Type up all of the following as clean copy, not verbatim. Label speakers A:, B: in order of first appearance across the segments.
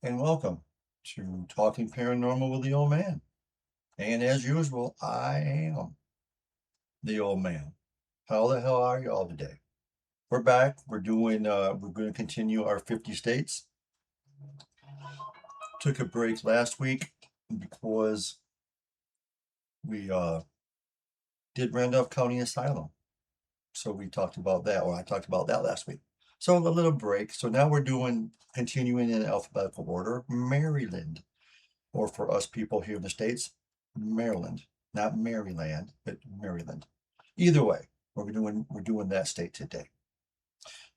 A: and welcome to Talking Paranormal with the Old Man. And as usual, I am the old man. How the hell are you all today? We're back. We're going to continue our 50 states. Took a break last week because we did Randolph County Asylum. So we talked about that, or I talked about that last week. So a little break. So now we're continuing in alphabetical order, Maryland. Or for us people here in the States, Maryland, not Maryland, but Maryland. Either way, we're doing that state today.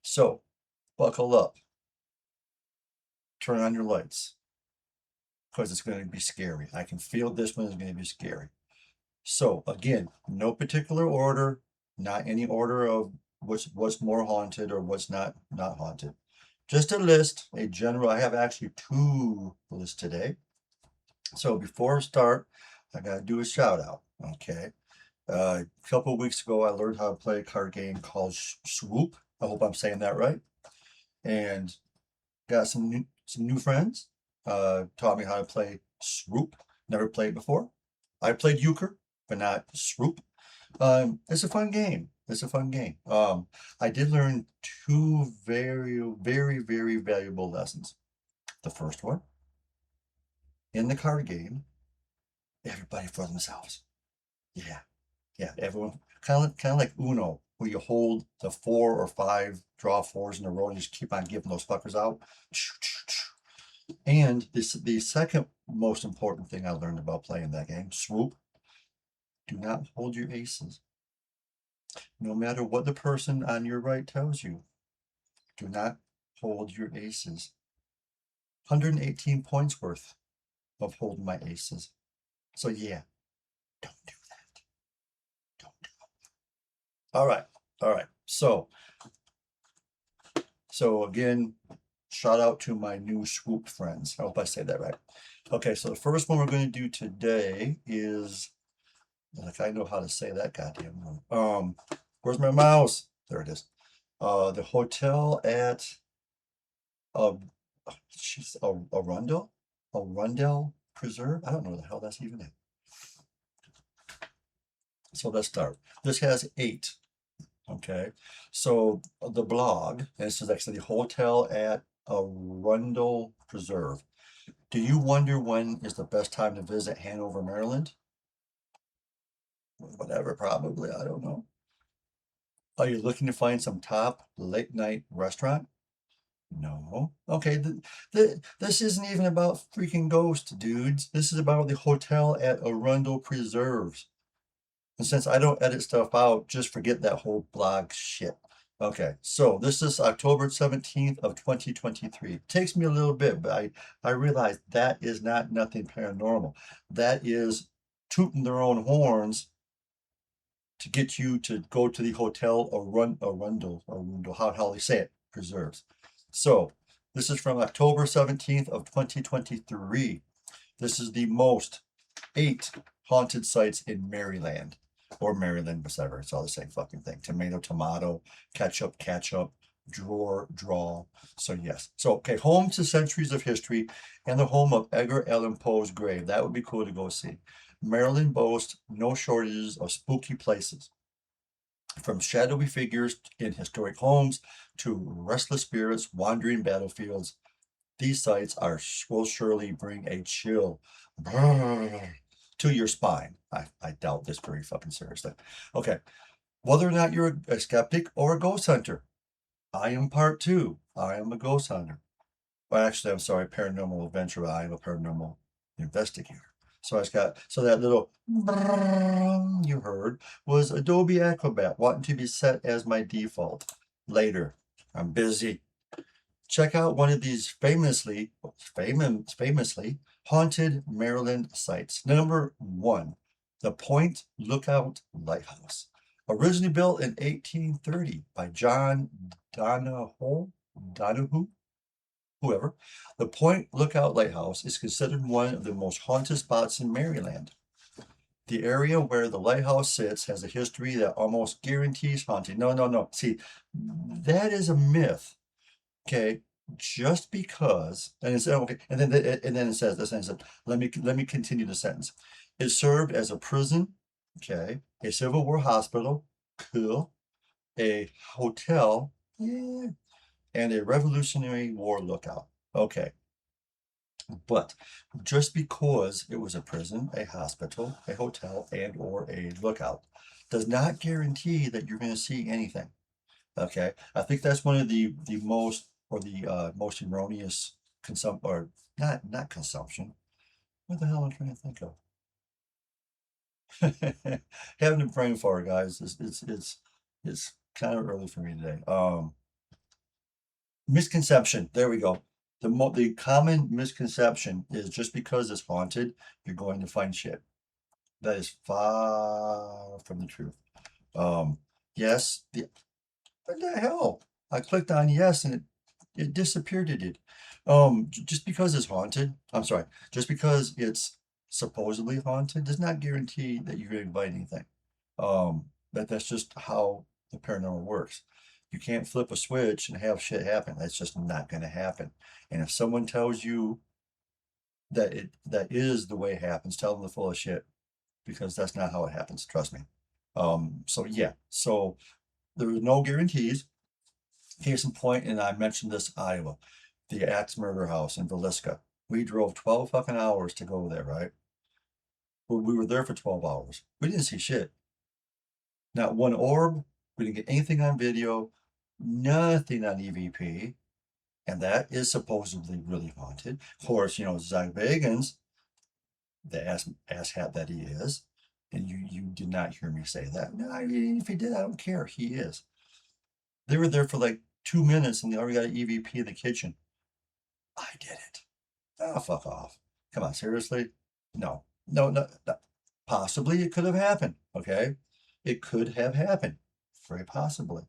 A: So buckle up, turn on your lights, because it's going to be scary. I can feel this one is going to be scary. So again, no particular order, not any order of what's more haunted or what's not haunted. Just a list, a general. I have actually two lists today. So before I start, I gotta do a shout out. Okay. A couple of weeks ago, I learned how to play a card game called Swoop. I hope I'm saying that right. And got some new friends. Taught me how to play Swoop. Never played before. I played Euchre, but not Swoop. It's a fun game. It's a fun game. I did learn two very, very, very valuable lessons. The first one, in the card game, everybody for themselves. Yeah, yeah, everyone kind of like Uno, where you hold the four or five draw fours in a row and just keep on giving those fuckers out. And the second most important thing I learned about playing that game, Swoop, do not hold your aces. No matter what the person on your right tells you, do not hold your aces. 118 points worth of holding my aces. So yeah, don't do that. Don't do it. All right, all right. So again, shout out to my new Swoop friends. I hope I say that right. Okay, so the first one we're going to do today is, like, I know how to say that goddamn one. Where's my mouse? There it is. The hotel at uh, she's a Rundle Preserve. I don't know what the hell that's even it. So let's start. This has 8. Okay, so the blog, this is actually the hotel at Arundel Preserve. Do you wonder when is the best time to visit Hanover, Maryland? Whatever, probably, I don't know. Are you looking to find some top late night restaurant? No. Okay, this isn't even about freaking ghosts, dudes. This is about the hotel at Arundel Preserves. And since I don't edit stuff out, just forget that whole blog shit. Okay, so this is October 17th of 2023. It takes me a little bit, but I realize that is not nothing paranormal. That is tooting their own horns to get you to go to the hotel or Arundel, how they say it, preserves. So this is from October 17th of 2023. This is the most 8 haunted sites in Maryland or Maryland, whatever. It's all the same fucking thing. Tomato, tomato, ketchup, draw. So yes. So, okay, home to centuries of history and the home of Edgar Allan Poe's grave. That would be cool to go see. Maryland boasts no shortages of spooky places, from shadowy figures in historic homes to restless spirits wandering battlefields. These sites will surely bring a chill to your spine. I doubt this very fucking seriously. Okay, whether or not you're a skeptic or a ghost hunter, I am part 2. I am a ghost hunter. Well, actually, I'm sorry, paranormal adventurer. I am a paranormal investigator. So that little you heard was Adobe Acrobat wanting to be set as my default. Later, I'm busy. Check out one of these famously haunted Maryland sites. Number 1, the Point Lookout Lighthouse. Originally built in 1830 by John Donahue, whoever. The Point Lookout Lighthouse is considered one of the most haunted spots in Maryland. The area where the lighthouse sits has a history that almost guarantees haunting. No. See, that is a myth. Okay, just because, and it said, okay, and then it says this, and it said, let me continue the sentence. It served as a prison, okay, a Civil War hospital, cool, a hotel, yeah, and a Revolutionary War lookout. Okay, but just because it was a prison, a hospital, a hotel, and or a lookout does not guarantee that you're going to see anything. Okay, I think that's one of the most or the most erroneous or not consumption. What the hell am I trying to think of? Having a brain fart, guys. It's kind of early for me today. Misconception. There we go. The common misconception is just because it's haunted, you're going to find shit. That is far from the truth. Um, yes, what the hell? I clicked on yes and it disappeared. It did. Just because it's haunted, I'm sorry, just because it's supposedly haunted does not guarantee that you're going to find anything. That's just how the paranormal works. You can't flip a switch and have shit happen. That's just not going to happen. And if someone tells you that is the way it happens, tell them they're full of shit because that's not how it happens. Trust me. So yeah, so there are no guarantees. Case in point, and I mentioned this, Iowa, the Axe Murder House in Villisca. We drove 12 fucking hours to go there, right? We were there for 12 hours. We didn't see shit. Not one orb. We didn't get anything on video. Nothing on EVP. And that is supposedly really haunted. Of course, Zach Bagans, the ass hat that he is, and you did not hear me say that. No, if he did, I don't care. He is. They were there for like 2 minutes and they already got an EVP in the kitchen. I did it. Oh, fuck off. Come on, seriously? No, no, no, no. Possibly it could have happened, okay? It could have happened, very possibly,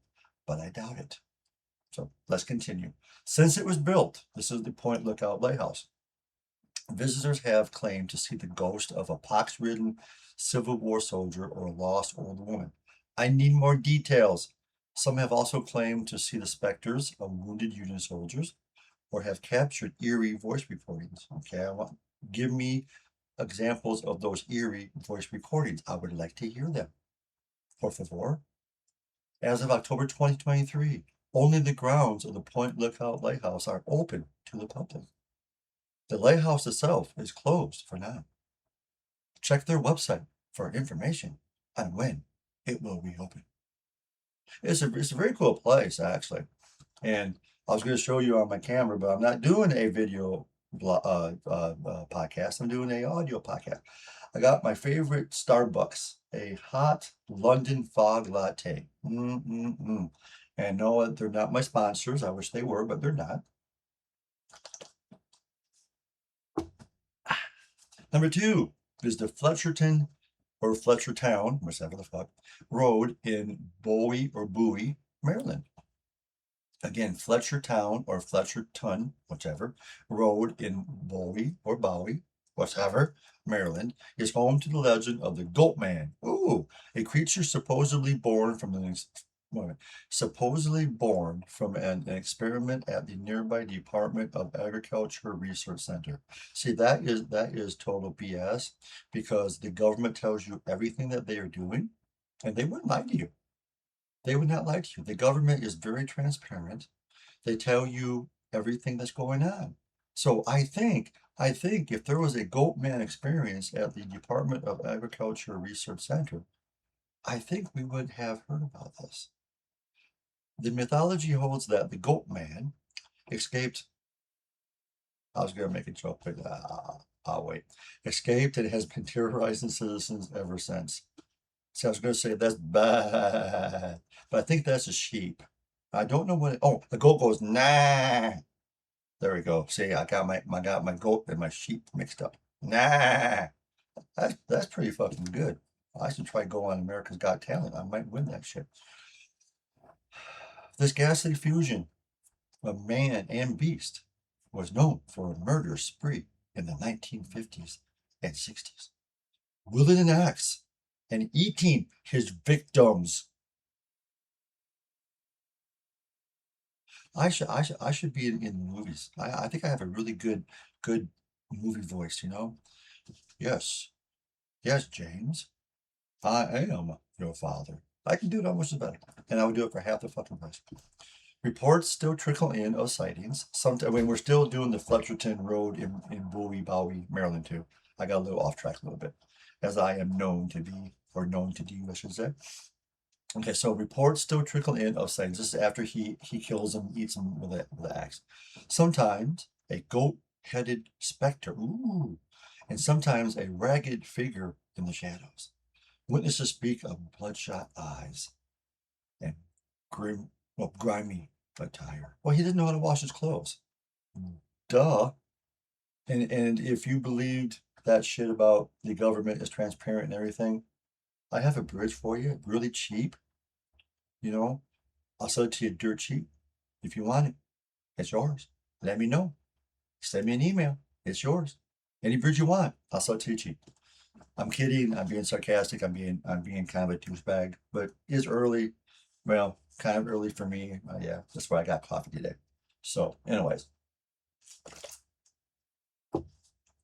A: but I doubt it. So let's continue. Since it was built, this is the Point Lookout Lighthouse. Visitors have claimed to see the ghost of a pox-ridden Civil War soldier or a lost old woman. I need more details. Some have also claimed to see the specters of wounded Union soldiers or have captured eerie voice recordings. Okay, give me examples of those eerie voice recordings. I would like to hear them. Por favor. As of October 2023, only the grounds of the Point Lookout Lighthouse are open to the public. The lighthouse itself is closed for now. Check their website for information on when it will reopen. It's a very cool place, actually. And I was going to show you on my camera, but I'm not doing a video podcast. I'm doing a audio podcast. I got my favorite Starbucks, a hot London fog latte. And no, they're not my sponsors. I wish they were, but they're not. Number 2 is the Fletcherton or Fletchertown, whichever the fuck, road in Bowie, Maryland. Again, Fletchertown or Fletcherton, whichever, road in Bowie, whatever, Maryland, is home to the legend of the Goat Man. Ooh, a creature supposedly born from an experiment at the nearby Department of Agriculture Research Center. See, that is total BS because the government tells you everything that they are doing, and they wouldn't lie to you. They would not lie to you. The government is very transparent. They tell you everything that's going on. So I think if there was a goat man experience at the Department of Agriculture Research Center, I think we would have heard about this. The mythology holds that the goat man escaped. I was going to make a joke, but I'll wait. Escaped and has been terrorizing citizens ever since. See, I was going to say that's bad, but I think that's a sheep. I don't know what. Oh, the goat goes nah. There we go. See, I got my goat and my sheep mixed up. Nah, that's pretty fucking good. I should try go on America's Got Talent. I might win that shit. This ghastly fusion of man and beast was known for a murder spree in the 1950s and 60s, wielding an axe and eating his victims. I should be in the movies. I think I have a really good movie voice, you know? Yes, yes, James. I am your father. I can do it almost as better. And I would do it for half the fucking price. Reports still trickle in of sightings. I mean, we're still doing the Fletcherton Road in Bowie, Bowie, Maryland too. I got a little off track a little bit, as I am known to be, or known to do, I should say. Okay, so reports still trickle in of sightings. This is after he kills him, eats him with an axe. Sometimes a goat-headed specter, ooh, and sometimes a ragged figure in the shadows. Witnesses speak of bloodshot eyes and grimy attire. Well, he didn't know how to wash his clothes. Duh. And if you believed that shit about the government is transparent and everything, I have a bridge for you, really cheap. You know, I'll sell it to you dirt cheap. If you want it, it's yours. Let me know. Send me an email. It's yours. Any bridge you want, I'll sell it to you cheap. I'm kidding. I'm being sarcastic. I'm being kind of a douchebag, but it's early. Well, kind of early for me. Yeah, that's why I got coffee today. So, anyways,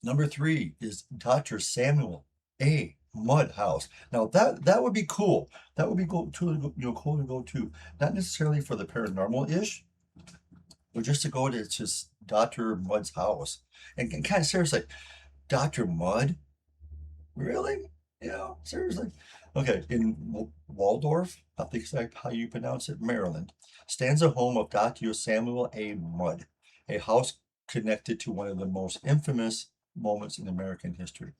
A: number 3 is Dr. Samuel A. Mudhouse. Now that would be cool. That would be cool to go to. Not necessarily for the paranormal ish, but just to go to just Dr. Mud's house. And kind of seriously, Dr. Mud? Really? Yeah, seriously. Okay, in Waldorf, I think that's how you pronounce it, Maryland, stands a home of Dr. Samuel A. Mudd, a house connected to one of the most infamous moments in American history.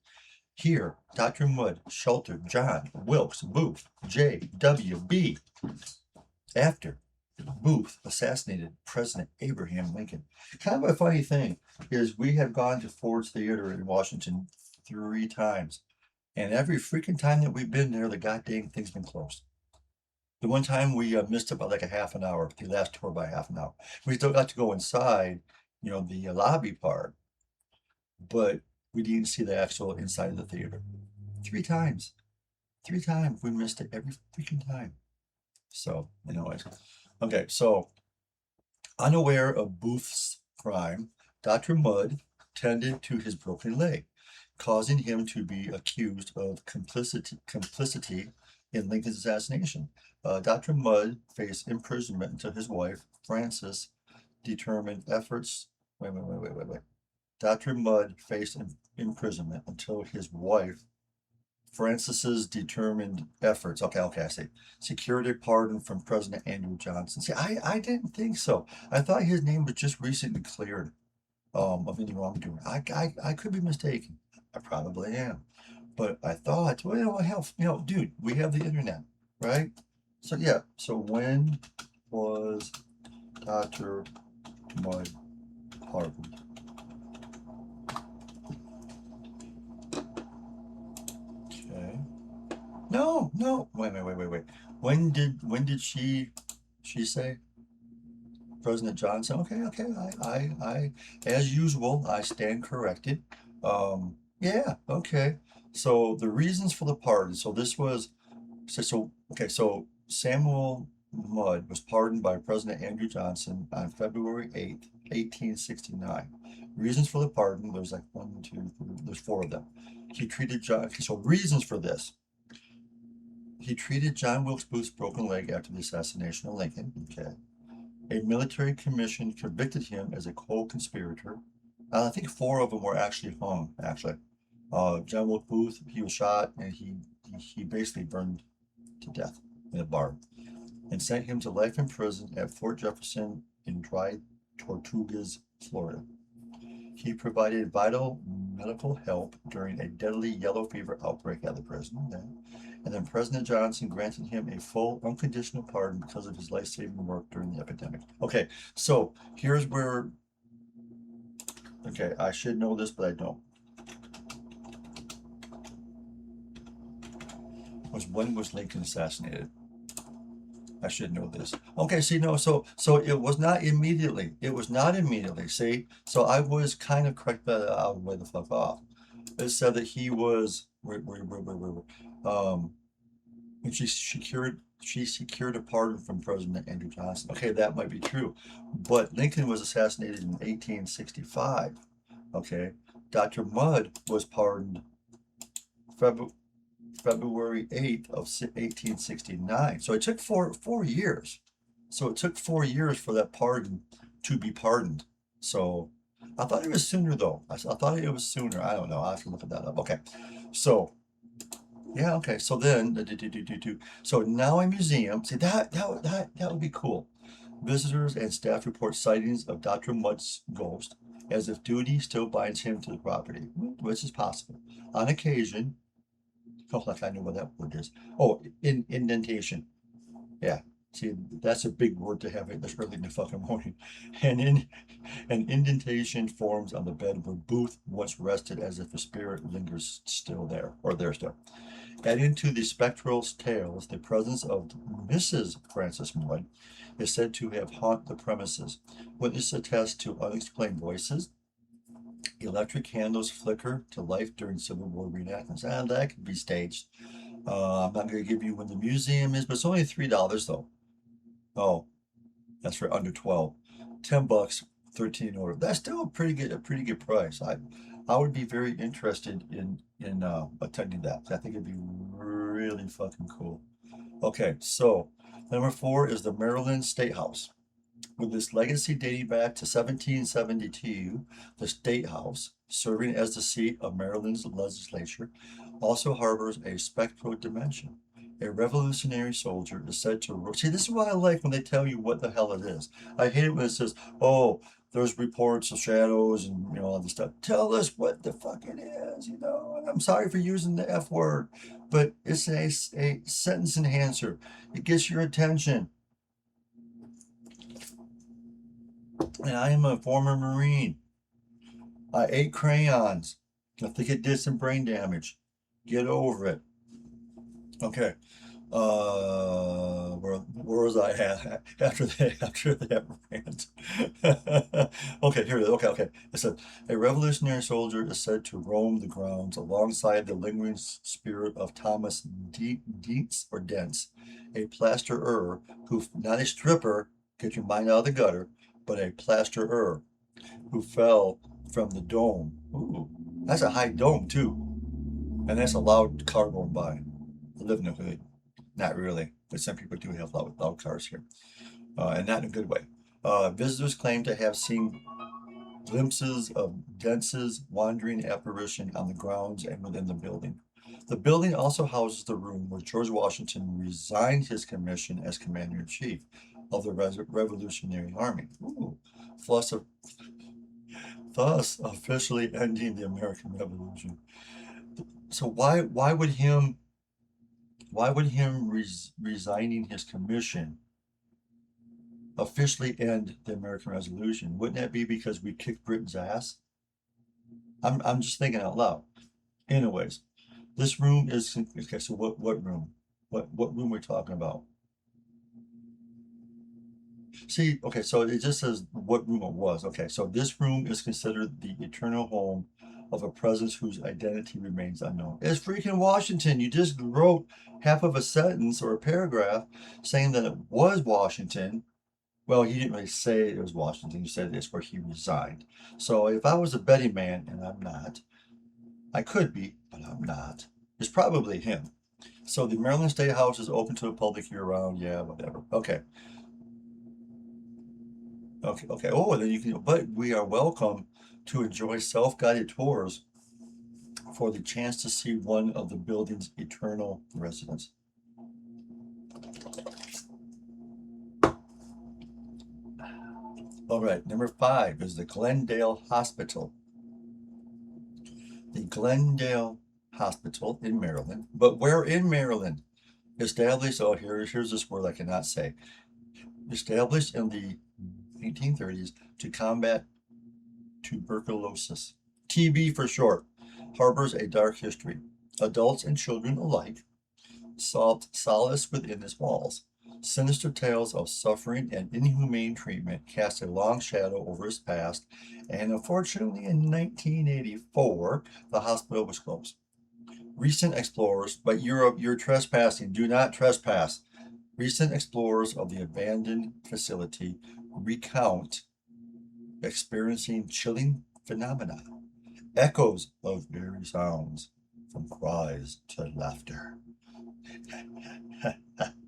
A: Here, Dr. Mudd sheltered John Wilkes Booth, J.W.B., after Booth assassinated President Abraham Lincoln. Kind of a funny thing is we have gone to Ford's Theater in Washington 3 times. And every freaking time that we've been there, the goddamn thing's been closed. The one time we missed about like a half an hour, the last tour by half an hour. We still got to go inside, the lobby part, but we didn't see the actual inside of the theater. 3 times. 3 times. We missed it every freaking time. So, anyways. Okay, so unaware of Booth's crime, Dr. Mudd tended to his broken leg, causing him to be accused of complicity in Lincoln's assassination. Dr. Mudd faced imprisonment until his wife, Frances, determined efforts. Wait. Dr. Mudd faced imprisonment until his wife, Frances's determined efforts. Okay, I see. Secured a pardon from President Andrew Johnson. See, I didn't think so. I thought his name was just recently cleared of any wrongdoing. I could be mistaken. I probably am. But I thought, well, hell, dude, we have the internet, right? So yeah, so when was Dr. Mudd pardoned? Okay. No, wait. When did she say? President Johnson. Okay. I, as usual, I stand corrected. Yeah, okay. So the reasons for the pardon. So this was, okay, so Samuel Mudd was pardoned by President Andrew Johnson on February 8th, 1869. Reasons for the pardon, there's like 1, 2, 3, there's 4 of them. He treated John, okay, so reasons for this. He treated John Wilkes Booth's broken leg after the assassination of Lincoln. Okay. A military commission convicted him as a co-conspirator. I think 4 of them were actually hung, actually. John Wilkes Booth, he was shot and he basically burned to death in a bar and sent him to life in prison at Fort Jefferson in Dry Tortugas, Florida. He provided vital medical help during a deadly yellow fever outbreak at the prison. And then President Johnson granted him a full unconditional pardon because of his life-saving work during the epidemic. Okay, so here's where, okay, I should know this, but I don't. When was Lincoln assassinated? I should know this. Okay, see, no, so it was not immediately. It was not immediately, see? So I was kind of correct, but I was way the fuck off. It said that he was, wait. And she secured a pardon from President Andrew Johnson. Okay, that might be true, but Lincoln was assassinated in 1865. Okay, Dr. Mudd was pardoned February February 8th of 1869. So it took four years. So it took 4 years for that pardon to be pardoned. So I thought it was sooner though. I thought it was sooner. I don't know. I have to look that up. Okay. So yeah, okay. So then so now a museum. See that would be cool. Visitors and staff report sightings of Dr. Mutt's ghost as if duty still binds him to the property, which is possible. On occasion, oh, like I know what that word is. Oh, indentation. Yeah. See, that's a big word to have this early in the fucking morning. And in an indentation forms on the bed where Booth once rested as if a spirit lingers still there, or there still. Adding to the spectral tales, the presence of Mrs. Francis Mudd is said to have haunted the premises. Witnesses attest to unexplained voices. Electric candles flicker to life during Civil War reenactments. And that could be staged. I'm not going to give you when the museum is, but it's only $3 though. Oh, that's for under 12. $10, 13 order. That's still a pretty good price. I would be very interested in attending that. I think it'd be really fucking cool. Okay, so number 4 is the Maryland State House. With its legacy dating back to 1772, the State House, serving as the seat of Maryland's legislature, also harbors a spectral dimension. A revolutionary soldier is said to. See, this is what I like when they tell you what the hell it is. I hate it when it says, oh, there's reports of shadows and all this stuff. Tell us what the fuck it is. And I'm sorry for using the F word, but it's a sentence enhancer. It gets your attention. And I am a former Marine. I ate crayons. I think it did some brain damage. Get over it. Okay. Where was I at after that rant? Okay, here it is. Okay. It said a revolutionary soldier is said to roam the grounds alongside the lingering spirit of Thomas Dietz or Dents, a plasterer who, not a stripper, get your mind out of the gutter, but a plasterer who fell from the dome. Ooh, that's a high dome too, and that's a loud car going by. I live in a hood. Not really, but some people do have loud cars here, and not in a good way. Visitors claim to have seen glimpses of Dentz's wandering apparition on the grounds and within the building. The building also houses the room where George Washington resigned his commission as Commander-in-Chief of the Revolutionary Army. Ooh. Thus, thus officially ending the American Revolution. So why would him resigning his commission officially end the American Revolution? Wouldn't that be because we kicked Britain's ass? I'm just thinking out loud. Anyways, this room is okay. So what room? What room we're talking about? See, okay, so it just says what room it was. Okay, so this room is considered the eternal home of a presence whose identity remains unknown. It's freaking Washington. You just wrote half of a sentence or a paragraph saying that it was Washington. Well, he didn't really say it was Washington. He said it's where he resigned. So if I was a betting man, and I'm not, I could be, but I'm not. It's probably him. So the Maryland State House is open to the public year round. Yeah, whatever. Okay. Okay. Oh, then you can, but we are welcome to enjoy self-guided tours for the chance to see one of the building's eternal residents. All right, number 5 is the Glendale Hospital. The Glendale Hospital in Maryland, but where in Maryland? Established, oh, here's this word I cannot say. Established in the 1830s to combat tuberculosis, TB for short, harbors a dark history. Adults and children alike sought solace within its walls. Sinister tales of suffering and inhumane treatment cast a long shadow over its past, and unfortunately in 1984, the hospital was closed. Recent explorers, but you're trespassing. Do not trespass. Recent explorers of the abandoned facility recount experiencing chilling phenomena, echoes of eerie sounds, from cries to laughter,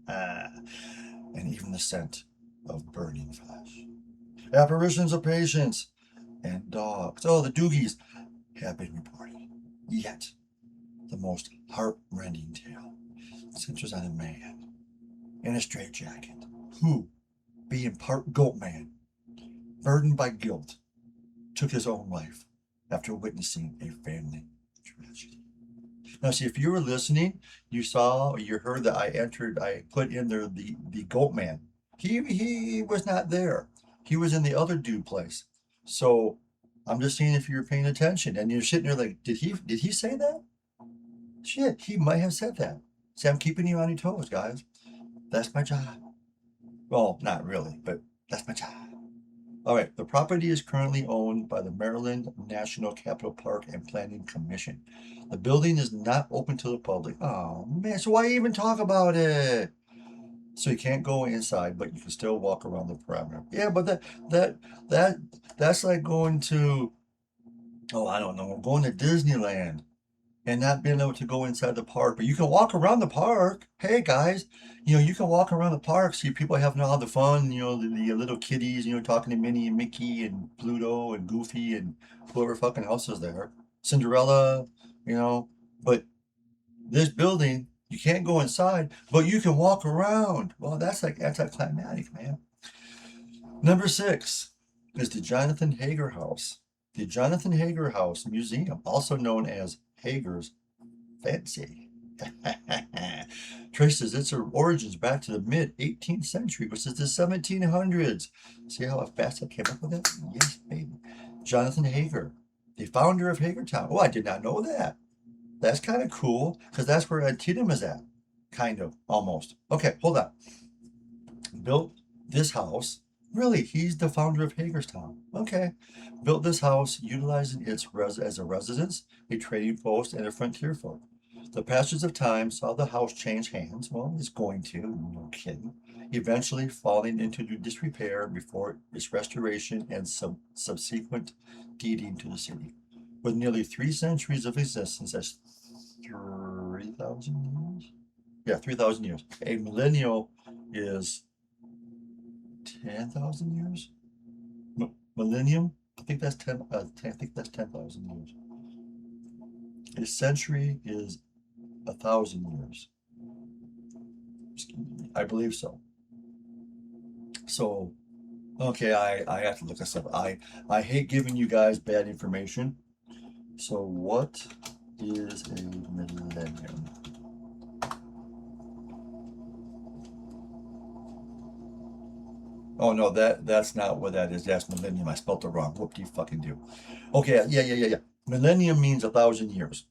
A: and even the scent of burning flesh. Apparitions of patients and dogs, oh, the doogies, have been reported. Yet, the most heart-rending tale centers on a man in a straitjacket who, being part goat man, burdened by guilt, took his own life after witnessing a family tragedy. Now, see, if you were listening, you saw or you heard that I put in there the goat man. He was not there. He was in the other dude place. So I'm just seeing if you're paying attention. And you're sitting there like, did he say that? Shit, he might have said that. See, I'm keeping you on your toes, guys. That's my job. Well, not really, but that's my job. All right, the property is currently owned by the Maryland National Capital Park and Planning Commission. The building is not open to the public. Oh man, so why even talk about it? So you can't go inside, but you can still walk around the perimeter. Yeah, but that's like going to, oh, I don't know, going to Disneyland and not being able to go inside the park, but you can walk around the park. Hey guys, you can walk around the park, see people having all the fun, the little kiddies, talking to Minnie and Mickey and Pluto and Goofy and whoever fucking else is there. Cinderella, but this building, you can't go inside, but you can walk around. Well, that's like anticlimactic, man. Number 6 is the Johnathon Hager House. The Johnathon Hager House Museum, also known as Hager's Fancy, traces its origins back to the mid-18th century, which is the 1700s. See how fast I came up with that? Yes, baby. Johnathon Hager, the founder of Hagertown. Oh, I did not know that. That's kind of cool, because that's where Antietam is at. Kind of, almost. Okay, hold on. Built this house. Really, he's the founder of Hagerstown. Okay. Built this house utilizing it as a residence, a trading post, and a frontier fort. The passage of time saw the house change hands. Well, it's going to, no kidding. Eventually falling into disrepair before its restoration and subsequent deeding to the city. With nearly 3 centuries of existence, that's 3,000 years? Yeah, 3,000 years. A millennial is 10,000 years? Millennium? I think that's 10,000 years. A century is 1,000 years. Excuse me. I believe so. So, okay, I have to look this up. I hate giving you guys bad information. So what is a millennium? Oh no, that's not what that is. That's millennium. I spelled it wrong. Whoop-de-fucking-do. Okay, yeah. Millennium means 1,000 years.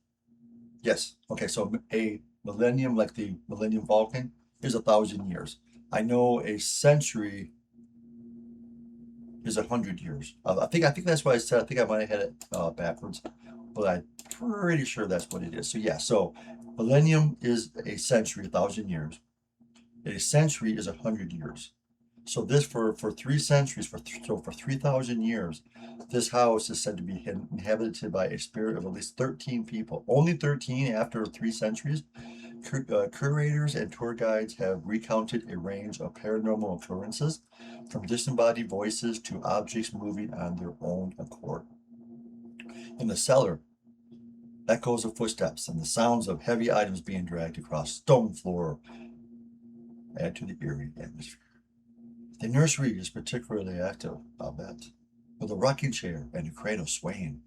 A: Yes. Okay, so a millennium, like the Millennium Falcon, is 1,000 years. I know a century is 100 years. I think that's what I said. I think I might have had it backwards, but I'm pretty sure that's what it is. So yeah, so millennium is a century, 1,000 years. A century is 100 years. So this for 3 centuries, for 3,000 years, this house is said to be inhabited by a spirit of at least 13 people. Only 13 after 3 centuries. Curators and tour guides have recounted a range of paranormal occurrences, from disembodied voices to objects moving on their own accord. In the cellar, echoes of footsteps and the sounds of heavy items being dragged across stone floor add to the eerie atmosphere. The nursery is particularly active, I'll bet, with a rocking chair and a cradle swaying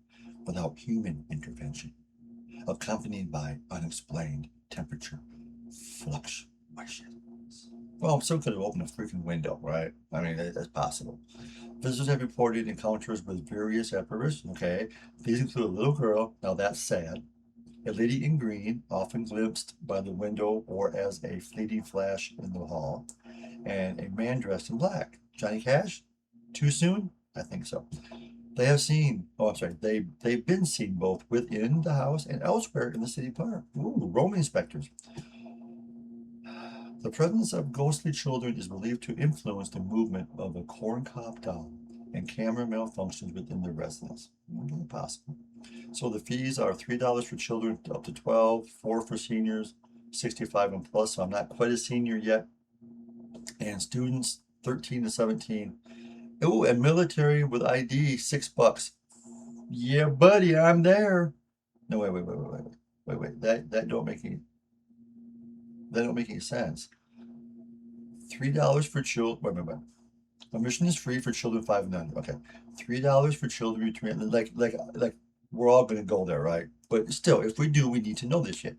A: without human intervention, accompanied by unexplained temperature fluctuations. Well, some could have opened a freaking window, right? I mean, that's possible. Visitors have reported encounters with various apparitions. Okay, these include a little girl. Now that's sad. A lady in green, often glimpsed by the window or as a fleeting flash in the hall, and a man dressed in black. Johnny Cash? Too soon? I think so. They have seen, oh, I'm sorry, they've been seen both within the house and elsewhere in the city park. Ooh, roaming inspectors. The presence of ghostly children is believed to influence the movement of a corncob doll and camera malfunctions within the residence. Possible. So the fees are $3 for children up to 12, 4 for seniors, 65 and plus. So I'm not quite a senior yet. And students 13 to 17. Oh, and military with ID, $6. Yeah, buddy, I'm there. No, wait. That don't make any sense. $3 for children. Wait. Admission is free for children 5 and under. Okay, $3 for children between like we're all gonna go there, right? But still, if we do, we need to know this shit.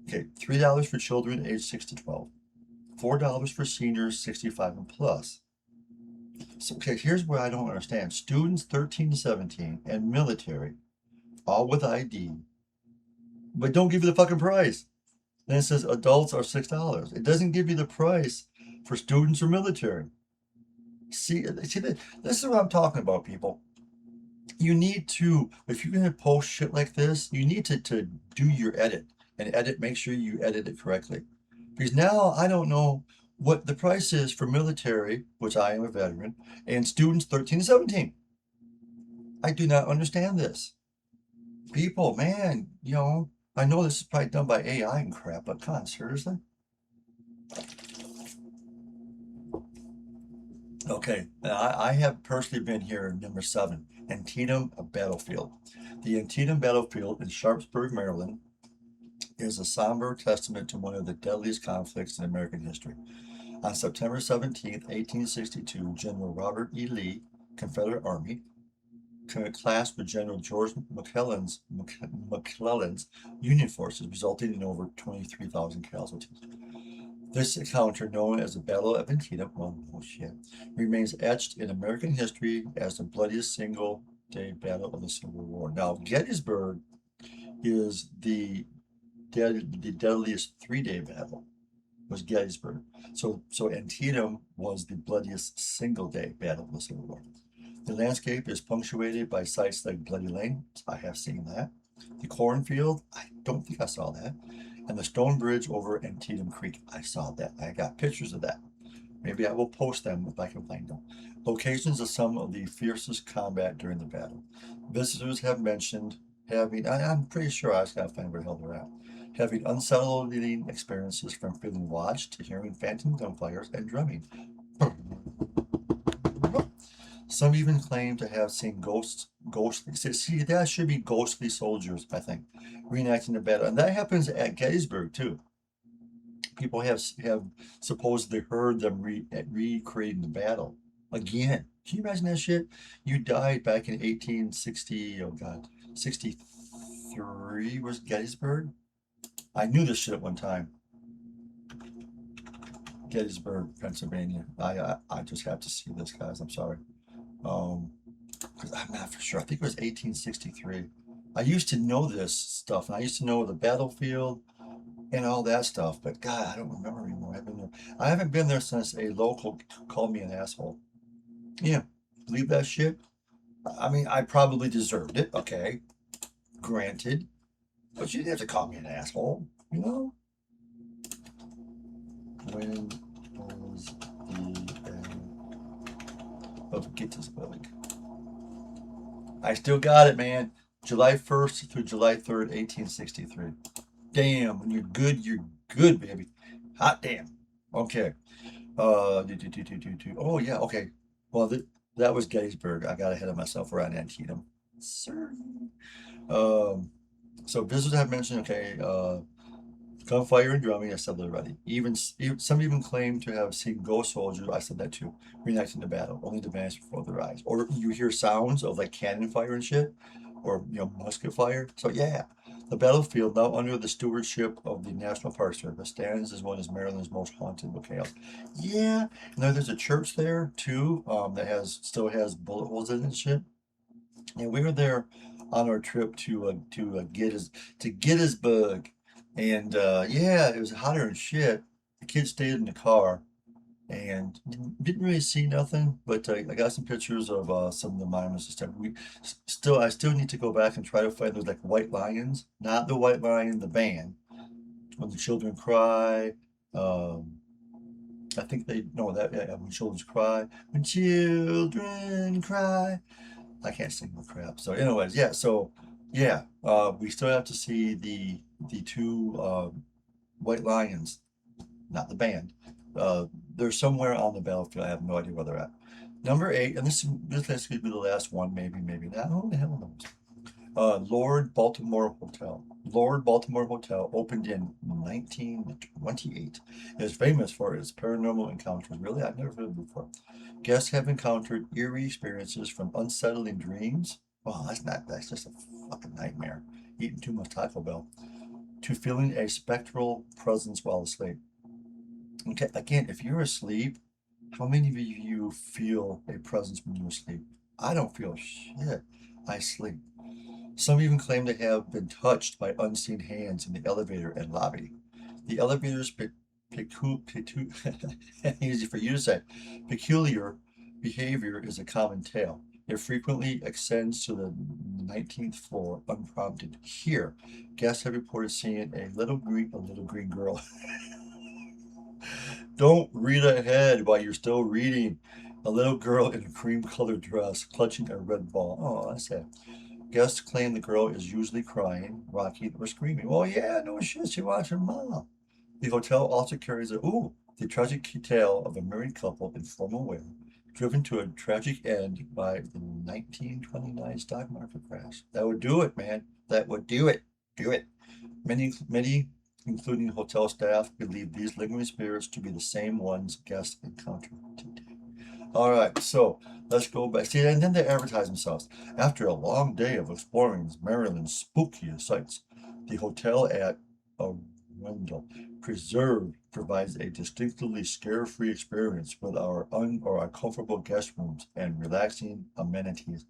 A: Okay, $3 for children aged 6 to 12, $4 for seniors 65 and plus. So, okay, here's what I don't understand. Students 13 to 17 and military, all with ID, but don't give you the fucking price. Then it says adults are $6. It doesn't give you the price for students or military. See, this is what I'm talking about, people. You need to, if you're gonna post shit like this, you need to do your edit and make sure you edit it correctly. Because now I don't know what the price is for military, which I am a veteran, and students 13 to 17. I do not understand this. People, man, I know this is probably done by AI and crap, but come on, seriously? Okay, I have personally been here in number 7, Antietam Battlefield. The Antietam Battlefield in Sharpsburg, Maryland, is a somber testament to one of the deadliest conflicts in American history. On September 17th, 1862, General Robert E. Lee, Confederate Army, clashed with General George McClellan's Union forces, resulting in over 23,000 casualties. This encounter, known as the Battle of Antietam, remains etched in American history as the bloodiest single-day battle of the Civil War. Now, Gettysburg is the deadliest 3-day battle. Was Gettysburg. So Antietam was the bloodiest single-day battle of the Civil War. The landscape is punctuated by sites like Bloody Lane. I have seen that. The cornfield, I don't think I saw that. And the stone bridge over Antietam Creek, I saw that. I got pictures of that. Maybe I will post them if I can find them. Locations of some of the fiercest combat during the battle. Visitors have mentioned having, I'm pretty sure I just gotta find where the hell they're at, having unsettling experiences from feeling watched to hearing phantom gunfires and drumming. Some even claim to have seen ghostly. See, that should be ghostly soldiers, I think, reenacting the battle. And that happens at Gettysburg, too. People have supposedly heard them recreating the battle. Again, can you imagine that shit? You died back in 1860, oh God, 63 was Gettysburg? I knew this shit at one time. Gettysburg, Pennsylvania. I just have to see this, guys. I'm sorry. Because I'm not for sure. I think it was 1863. I used to know this stuff, and I used to know the battlefield and all that stuff. But God, I don't remember anymore. I haven't been there since a local called me an asshole. Yeah, believe that shit. I mean, I probably deserved it. Okay, granted, but you didn't have to call me an asshole. You know. When was the end of Gettysburg? I still got it, man. July 1st through July 3rd, 1863. Damn, when you're good, baby. Hot damn. Okay. Oh, yeah, okay. Well, that was Gettysburg. I got ahead of myself around Antietam. Sir. So visitors have mentioned, okay, gunfire and drumming, I said that already. Some even claim to have seen ghost soldiers, I said that too, reenacting the battle, only to vanish before their eyes. Or you hear sounds of like cannon fire and shit, or musket fire. So yeah, the battlefield, now under the stewardship of the National Park Service, stands as one of Maryland's most haunted locales. Yeah, and there's a church there too, that still has bullet holes in it and shit. And we were there on our trip to Gettysburg, and yeah, it was hotter than shit. The kids stayed in the car, and didn't really see nothing, but I got some pictures of some of the monuments and stuff. I still need to go back and try to find those like white lions, not the white lion, the band. When the children cry, um, I think they know that when children cry, when children cry. I can't sing the crap. So, anyways, yeah. So, yeah, we still have to see the two white lions, not the band. Uh, they're somewhere on the battlefield. I have no idea where they're at. Number 8, and this could be the last one, maybe, maybe not. Who the hell knows? Lord Baltimore Hotel. Lord Baltimore Hotel opened in 1928. It is famous for its paranormal encounters. Really, I've never heard of it before. Guests have encountered eerie experiences from unsettling dreams. Well, that's just a fucking nightmare. Eating too much Taco Bell. To feeling a spectral presence while asleep. Okay, again, if you're asleep, how many of you feel a presence when you're asleep? I don't feel shit. I sleep. Some even claim to have been touched by unseen hands in the elevator and lobby. The elevator's easy for you to say, peculiar behavior is a common tale. It frequently extends to the 19th floor unprompted. Here, guests have reported seeing a little green girl. Don't read ahead while you're still reading. A little girl in a cream-colored dress clutching a red ball. Oh, that's sad. Guests claim the girl is usually crying, rocking, or screaming. Well, yeah, no shit, she wants her mom. The hotel also carries the tragic tale of a married couple in formal wear, driven to a tragic end by the 1929 stock market crash. That would do it, man. That would do it. Do it. Many, including hotel staff, believe these lingering spirits to be the same ones guests encountered today. All right, so let's go back. See, and then they advertise themselves. After a long day of exploring Maryland's spookiest sites, the hotel at Arundel Preserve provides a distinctly scare-free experience with our comfortable guest rooms and relaxing amenities.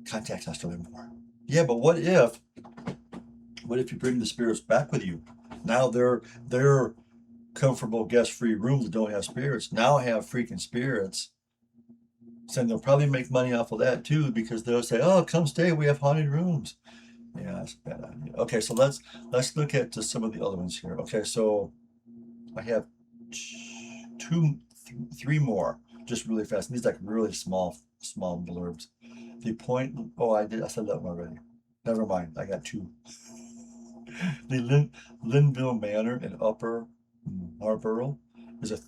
A: Contact us to learn more. Yeah, but what if you bring the spirits back with you? Now they're comfortable guest-free rooms that don't have spirits now have freaking spirits. So they'll probably make money off of that too, because they'll say, "Oh, come stay. We have haunted rooms." Yeah, that's a bad idea. Okay, so let's look at just some of the other ones here. Okay, so I have three more, just really fast. And these are like really small blurbs. The point. Oh, I said that one already. Never mind. I got two. The Linville Manor in Upper Marlborough is a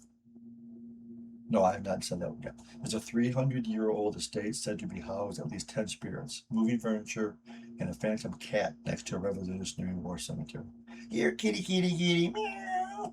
A: no, I have not said that one yet. It's a 300-year-old estate said to be housed at least 10 spirits, moving furniture, and a phantom cat next to a Revolutionary War cemetery. Here, kitty, kitty, kitty, meow.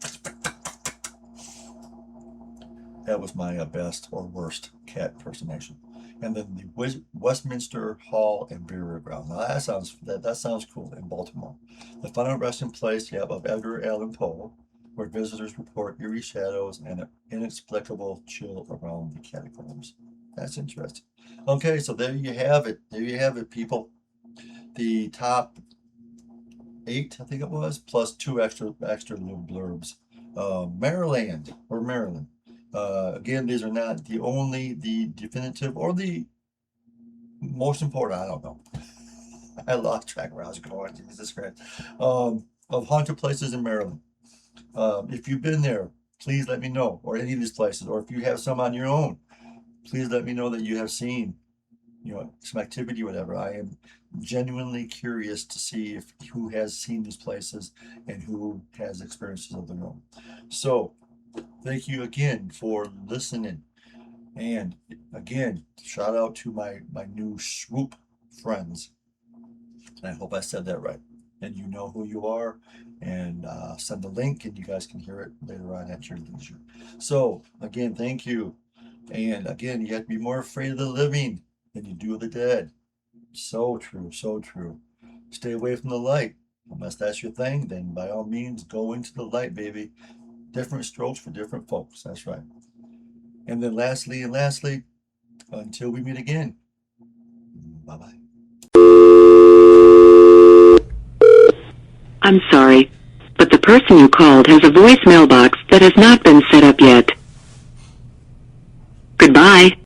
A: That was my best or worst cat impersonation. And then the Westminster Hall and Burial Ground. Now that sounds cool in Baltimore. The final resting place, of Edgar Allan Poe, where visitors report eerie shadows and an inexplicable chill around the catacombs. That's interesting. Okay, so there you have it. There you have it, people. The top 8, I think it was, plus 2 extra little blurbs. Maryland. Again, these are not the definitive or the most important. I don't know. I lost track where I was going. Jesus Christ. Of haunted places in Maryland. If you've been there, please let me know, or any of these places, or if you have some on your own, please let me know that you have seen, some activity, whatever. I am genuinely curious to see who has seen these places and who has experiences of their own. So, thank you again for listening. And again, shout out to my new swoop friends. And I hope I said that right. And you know who you are. And send the link, and you guys can hear it later on at your leisure. So, again, thank you. And again, you have to be more afraid of the living than you do of the dead. So true, so true. Stay away from the light. Unless that's your thing, then by all means, go into the light, baby. Different strokes for different folks. That's right. And then lastly, until we meet again, bye-bye.
B: I'm sorry, but the person you called has a voicemail box that has not been set up yet. Bye.